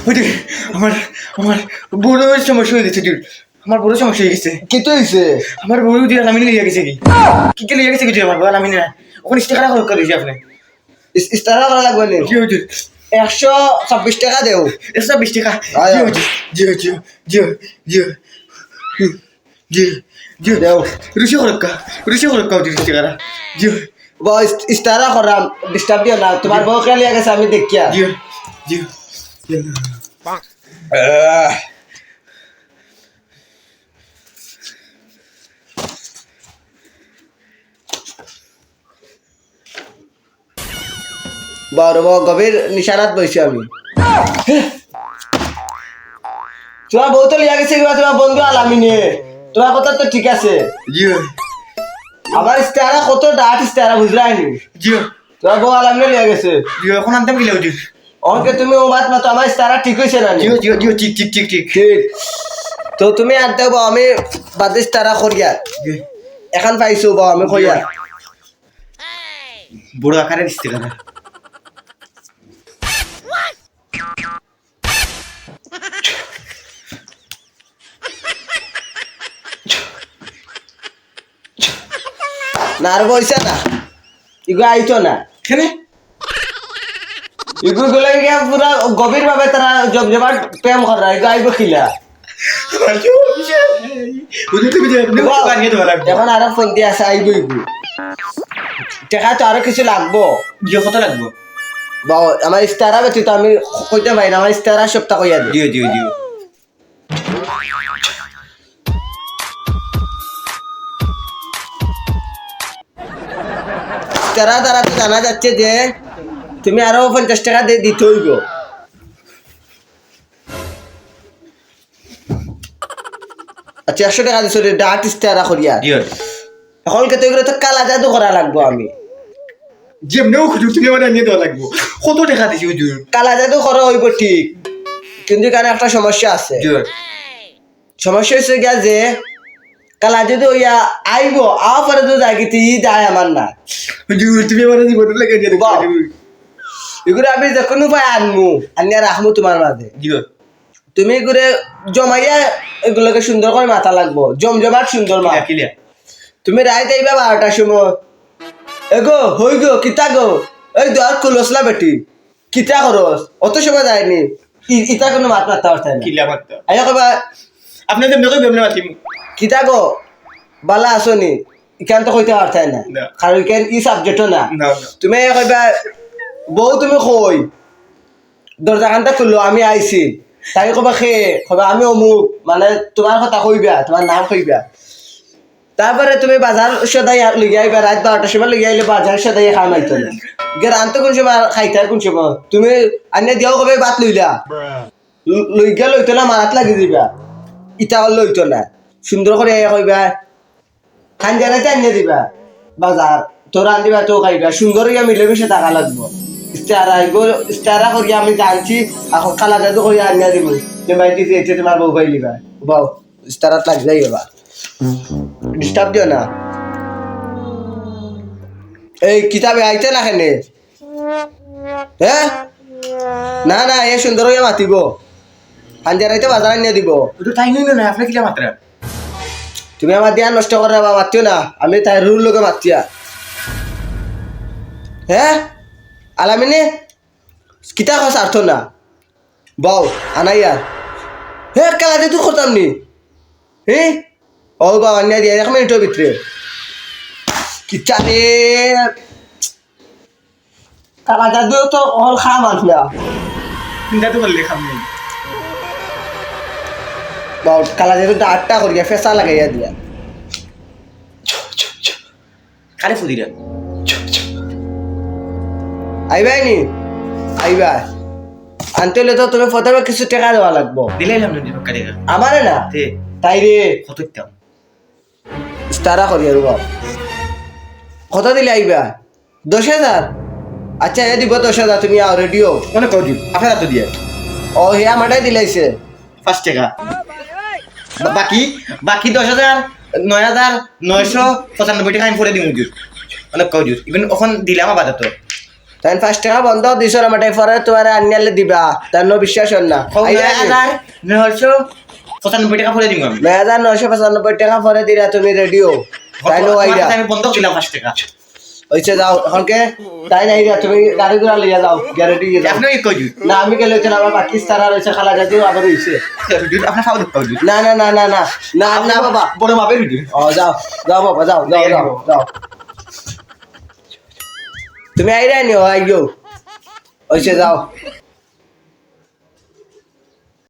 ওই আমার আমার বড় সমস্যা হয়ে গেছে হুজুর, আমার বড় সমস্যা হয়ে গেছে। কি তো হইছে? আমার বড় হুজুর আলামিনে লিয়ে গেছে কি কে লিয়ে গেছে হুজুর আমার বড় আলামিনে না, ওখানে ইস্তেখারা করে দিয়েছে আপনি। ইস্তারা করা লাগবে নি? জি হুজুর, 126 টাকা দেও। 120 টাকা। আয়, জি হুজুর, জি জি জি জি জি জি দেও। রুশি করক্কা হুজুর ইস্তেখারা। জি ইস্তারা করাম, ডিস্টার্ব দিও না। তোমার বউ খেয়ালি গেছে আমি দেখিয়া। জি জি জি বড় বড় গভীর নিশানাত বইছি আমি। তোমার বউ তো লিয়া গেছে কিবা তোমার বন্ধু আলামিনে। তোমার কথা তো ঠিক আছে। জি আমার ইস্তারা কত ডাট ইস্তারা বুঝলাইনি। জি তোমার বউ আলামিনে লিয়া গেছে। জি এখন আনতাম গিলা হুজুর। অঙ্কে তুমি ও মাত মাতো আমার ইস্তারা ঠিক হয়েছে না? জি জি জি ঠিক ঠিক ঠিক ঠিক ঠিক। তো তুমি আনতে হবো আমি বাদে ইস্তারা করিয়া। জি এখন পাইছো বউ আমি কইয়া। বড় আকারের ইস্তেখারা। না আর বইছে না। ইগো আইতো না। কেন ইগো গুলো গিয়া পুরা গভীর ভাবে তারা জমজমাট প্রেম করা। ইগো আইবো খিলা। হুজুর তুমি যে আপনি বানিয়ে দেওয়া লাগবে। এখন আরো ফোন দিয়ে আসে আইবো ইগো। টাকা তো আরো কিছু লাগবো। জিও কত লাগবে? বা আমার ইস্তারা ব্যতীত আমি কইতে পারি না। আমার ইস্তারা সপ্তাহ কইয়া দিই। জিও জিও জিও ইস্তারা দ্বারা তো জানা যাচ্ছে যে তুমি আরো 50 টাকা দিয়ে দিতে হইব। আচ্ছা 100 টাকা দিছো রে ডাট ইস্তারা করিয়া। জিও এখন কেতে এগুলো তো কালা জাদু করা লাগবো আমি। যেমনিও হুজুর তুমি আমার নিয়ে দেওয়া লাগবে। কত টাকা দিছি হুজুর? কালা জাদু করা হইব ঠিক, কিন্তু এখানে একটা সমস্যা আছে। জিও সমস্যা হচ্ছে গিয়া যে কালা জাদু হইয়া আইব আওয়া পরে তো জাগিতে ই যায় আমার না। হুজুর তুমি আমার জীবন লাগে দিয়ে বাহ। দেবো। এগুলো আমি যে কোনো উপায় আনমু আনিয়া রাখমু তোমার মাঝে। জিও তুমি এগুলো জমাইয়া এগুলোকে সুন্দর করে মাথা লাগবো, জমজমাট সুন্দর মা। কিলিয়া কিলিয়া তুমি রাইতে আইবা 12টার সময়। এগো হই গো কিতা গো এই দর কুলসলা বেটি কিতা করস অত সময় যায়নি। ইতা কোনো মাত মারতে পারতে না। কিলিয়া মারতে আইয়া কবা আপনি যেমনি কই বেমনে মাতিম। কিতা গো বালা আসনি ইখান তো কইতে পারতে না, না। কারণ ইখান ই সাবজেক্টও না। না না তুমি কইবা বউ তুমি কই দরজা খানটা খুললো আমি আইছি। তাই কবা খে কবা আমি অমুক, মানে তোমার কথা কইবা, তোমার নাম কইবা। তারপরে তুমি বাজার সদাই লইয়া আইবা, রাত 12টার সময় লইয়া আইলে বাজার সদাই খাম আইতো না। আনতে কোন সময় খাইতে কোন সময় তুমি আনে দিয়াও কবে বাত লইলা লইগা লইতো না মারাত লাগি দিবা। ইটা লইতো না সুন্দর করে কইবা খান জায়গাতে আনিয়ে দিবা বাজার তোর আনদিবা তো খাইবা সুন্দর ইয়া মিলেমিশে টাকা লাগবো। ইস্তারা করি আমি জানছি এখন কালা জাদু করি আনিয়া দিব দিছে তোমার বউ ভাই লিবা বউ ইস্তারাত লাগলেই এবার ডিস্টার্ব দিও না। এই কিতাবে আইতে না কেনে? হ্যাঁ না না এ সুন্দর হইয়া মাতিব আনজারাইতে বাজার আনিয়ে দিব। ওটা তাই নইলো না আপনি কিলিয়া মাত্রা। তুমি আমার দিয়া নষ্ট করে বা মাতিও না, আমি তাই রুল লোকে মাতিয়া। হ্যাঁ আলামিনে কিতা খস আর্থ না বউ আনাইয়া হে কালাতে তুই করতাম নি হে ও বাবা আনিয়া দিয়া 1 মিনিটের ভিতরে কিতা রে কালা জাদু তো অল খা মানলা চিন্তা তো করলে খাম নেই। বউ কালা জাদু 8টা করিয়া ফেসা লাগাইয়া দিয়া খালি ফুদিরা আইবাই নি আইবা আনতে হলে তো তুমি প্রথমে কিছু টাকা দেওয়া লাগবো। দিলাইলাম না দিন কারিগা আমারে না তে তাই রে কত দাম? ইস্তারা করি আর কত দিলে আইবা? 10,000। আচ্ছা এ দিব 10,000 তুমি আও রেডিও অনেক কজি আপনারা তো দিয়ে ও হে আমারটাই দিলাইছে 5 টাকা বাকি বাকি 10,000 9,995 টাকা আমি পরে দিই হুজুর। অনেক কজুর ইভেন ওখান দিলাম বাজার তো তাই 5 টাকা বন্ধ দিছ না মাঠে পরে তোমার আনিয়ালে দিবা তার নো বিশ্বাস হল না 995 টাকা পরে দিব আমি 9995 টাকা পরে দিরা তুমি রেডিও তাই নো আইরা আমি বন্ধ দিলাম 5 টাকা হইছে যাও এখনকে তাই নাই রা তুমি গাড়ি ঘোড়া লইয়া যাও গ্যারান্টি দিয়ে যাও আপনি কি কই না আমি গেলে হচ্ছে না আমার পাকিস্তান আর হইছে খালা জাতিও আবার হইছে আপনার খাওয়া দেখতে হবে না না না না না না না বাবা বড় মাপের ভিডিও ও যাও যাও বাবা যাও যাও যাও যাও তুমি আইরা নিও আইও হইছে যাও